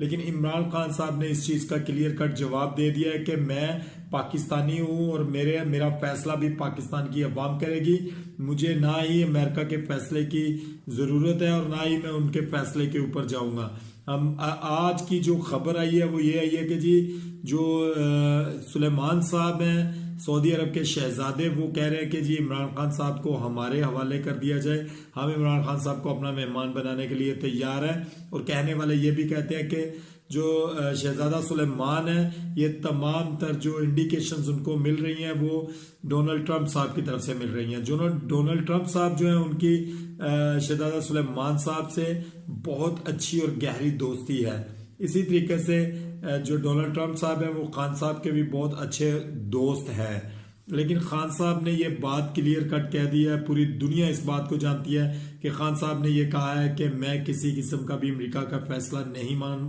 लेकिन इमरान खान साहब ने इस चीज का क्लियर कट जवाब दे दिया है कि मैं पाकिस्तानी हूं और मेरा फैसला भी पाकिस्तान की अवाम करेगी। मुझे ना ही अमेरिका के फैसले की जरूरत है और ना ही मैं उनके फैसले के ऊपर जाऊंगा। हम आज की जो खबर आई है वो ये आई है कि जी जो सुलेमान साहब हैं सऊदी अरब के शहजादे, वो कह रहे हैं कि जी इमरान खान साहब को हमारे हवाले कर दिया जाए, हम इमरान खान साहब को अपना मेहमान बनाने के लिए तैयार हैं। और कहने वाले ये भी कहते हैं कि जो शहजादा सुलेमान है, ये तमाम तर जो इंडिकेशंस उनको मिल रही हैं वो डोनाल्ड ट्रंप साहब की तरफ से मिल रही हैं। जो डोनाल्ड ट्रंप साहब जो है उनकी शहजादा सुलेमान साहब से बहुत अच्छी और गहरी दोस्ती है। इसी तरीके से जो डोनाल्ड ट्रंप साहब हैं वो खान साहब के भी बहुत अच्छे दोस्त हैं। लेकिन खान साहब ने ये बात क्लियर कट कह दी है, पूरी दुनिया इस बात को जानती है कि खान साहब ने ये कहा है कि मैं किसी किस्म का भी अमेरिका का फैसला नहीं मान